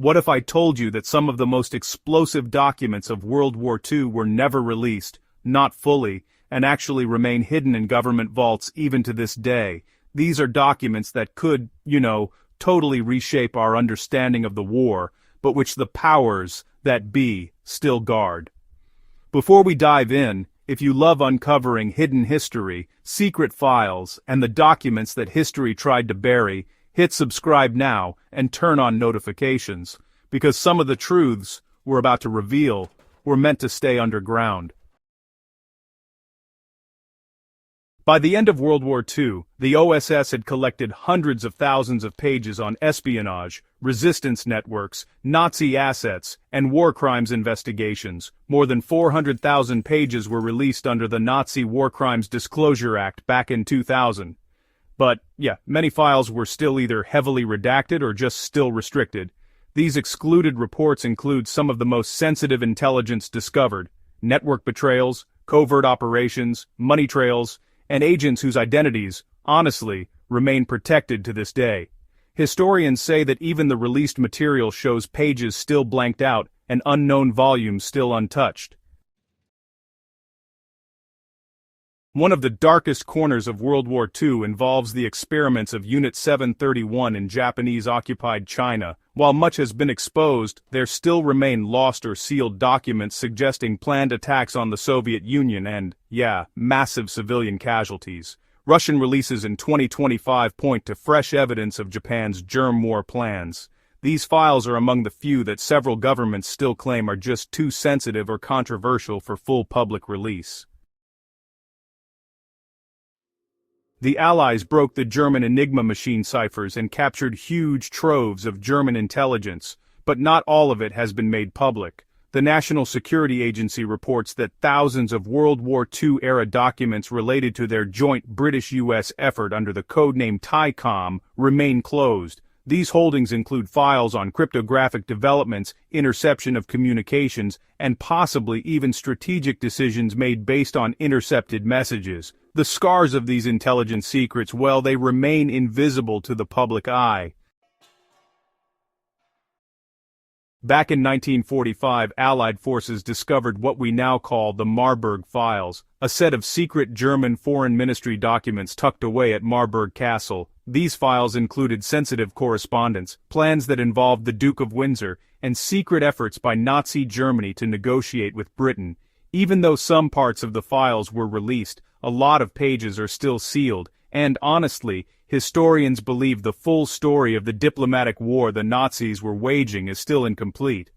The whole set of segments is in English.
What if I told you that some of the most explosive documents of World War II were never released, not fully, and actually remain hidden in government vaults even to this day? These are documents that could, totally reshape our understanding of the war, but which the powers that be still guard. Before we dive in, if you love uncovering hidden history, secret files, and the documents that history tried to bury, hit subscribe now and turn on notifications, because some of the truths we're about to reveal were meant to stay underground. By the end of World War II, the OSS had collected hundreds of thousands of pages on espionage, resistance networks, Nazi assets, and war crimes investigations. More than 400,000 pages were released under the Nazi War Crimes Disclosure Act back in 2000. But, many files were still either heavily redacted or just still restricted. These excluded reports include some of the most sensitive intelligence discovered: network betrayals, covert operations, money trails, and agents whose identities, honestly, remain protected to this day. Historians say that even the released material shows pages still blanked out and unknown volumes still untouched. One of the darkest corners of World War II involves the experiments of Unit 731 in Japanese-occupied China. While much has been exposed, there still remain lost or sealed documents suggesting planned attacks on the Soviet Union and, massive civilian casualties. Russian releases in 2025 point to fresh evidence of Japan's germ war plans. These files are among the few that several governments still claim are just too sensitive or controversial for full public release. The Allies broke the German Enigma machine ciphers and captured huge troves of German intelligence, but not all of it has been made public. The National Security Agency reports that thousands of World War II-era documents related to their joint British-US effort under the codename TICOM remain closed. These holdings include files on cryptographic developments, interception of communications, and possibly even strategic decisions made based on intercepted messages. The scars of these intelligence secrets, they remain invisible to the public eye. Back in 1945, Allied forces discovered what we now call the Marburg Files, a set of secret German Foreign Ministry documents tucked away at Marburg Castle. These files included sensitive correspondence, plans that involved the Duke of Windsor, and secret efforts by Nazi Germany to negotiate with Britain. Even though some parts of the files were released, a lot of pages are still sealed, and honestly, historians believe the full story of the diplomatic war the Nazis were waging is still incomplete.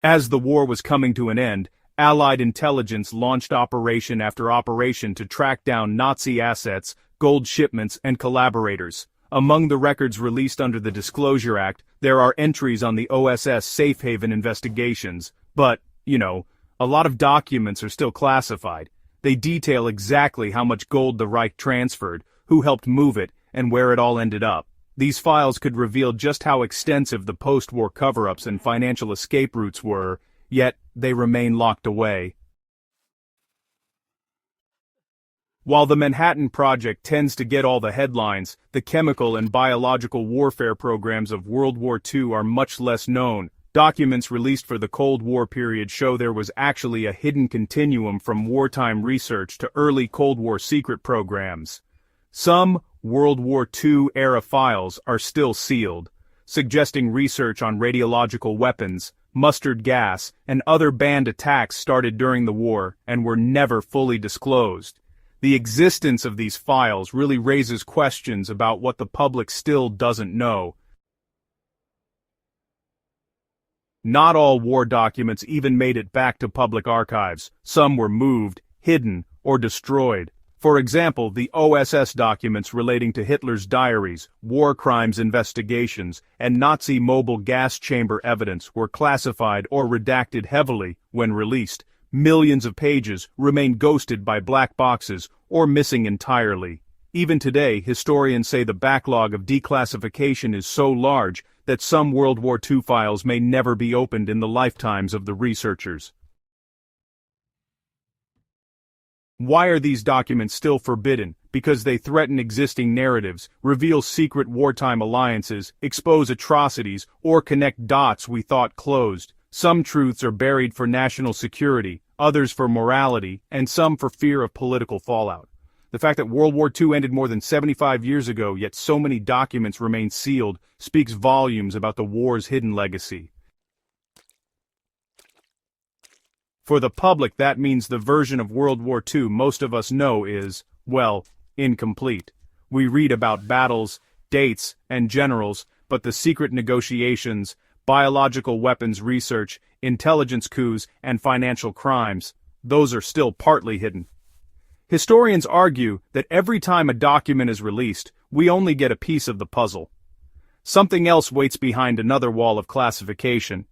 As the war was coming to an end, Allied intelligence launched operation after operation to track down Nazi assets, gold shipments, and collaborators. Among the records released under the Disclosure Act, there are entries on the OSS Safehaven investigations, but, a lot of documents are still classified. They detail exactly how much gold the Reich transferred, who helped move it, and where it all ended up. These files could reveal just how extensive the post-war cover-ups and financial escape routes were, yet they remain locked away. While the Manhattan Project tends to get all the headlines, the chemical and biological warfare programs of World War II are much less known. Documents released for the Cold War period show there was actually a hidden continuum from wartime research to early Cold War secret programs. Some World War II-era files are still sealed, suggesting research on radiological weapons, mustard gas, and other banned attacks started during the war and were never fully disclosed. The existence of these files really raises questions about what the public still doesn't know. Not all war documents even made it back to public archives. Some were moved, hidden, or destroyed. For example, the OSS documents relating to Hitler's diaries, war crimes investigations, and Nazi mobile gas chamber evidence were classified or redacted heavily when released. Millions of pages remain ghosted by black boxes or missing entirely. Even today, historians say the backlog of declassification is so large that some World War II files may never be opened in the lifetimes of the researchers. Why are these documents still forbidden? because they threaten existing narratives, reveal secret wartime alliances, expose atrocities, or connect dots we thought closed. Some truths are buried for national security, others for morality, and some for fear of political fallout. The fact that World War II ended more than 75 years ago, yet so many documents remain sealed, speaks volumes about the war's hidden legacy. For the public, that means the version of World War II most of us know is, well, incomplete. We read about battles, dates, and generals, but the secret negotiations, biological weapons research, intelligence coups, and financial crimes, those are still partly hidden. Historians argue that every time a document is released, we only get a piece of the puzzle. Something else waits behind another wall of classification.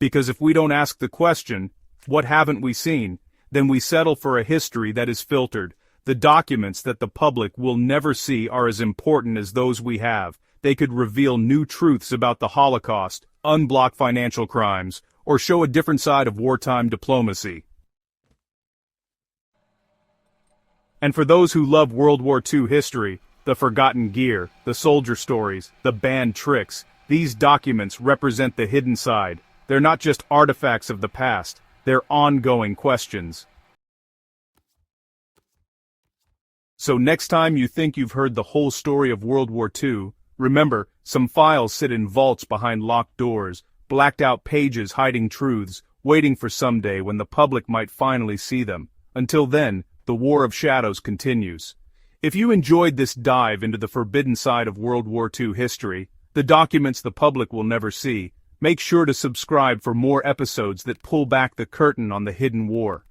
Because if we don't ask the question, what haven't we seen, then we settle for a history that is filtered. The documents that the public will never see are as important as those we have. They could reveal new truths about the Holocaust, unblock financial crimes, or show a different side of wartime diplomacy. And for those who love World War II history, the forgotten gear, the soldier stories, the banned tricks, these documents represent the hidden side. They're not just artifacts of the past, they're ongoing questions. So next time you think you've heard the whole story of World War II, remember, some files sit in vaults behind locked doors, blacked out pages hiding truths, waiting for someday when the public might finally see them. Until then, the War of Shadows continues. If you enjoyed this dive into the forbidden side of World War II history, the documents the public will never see, make sure to subscribe for more episodes that pull back the curtain on the hidden war.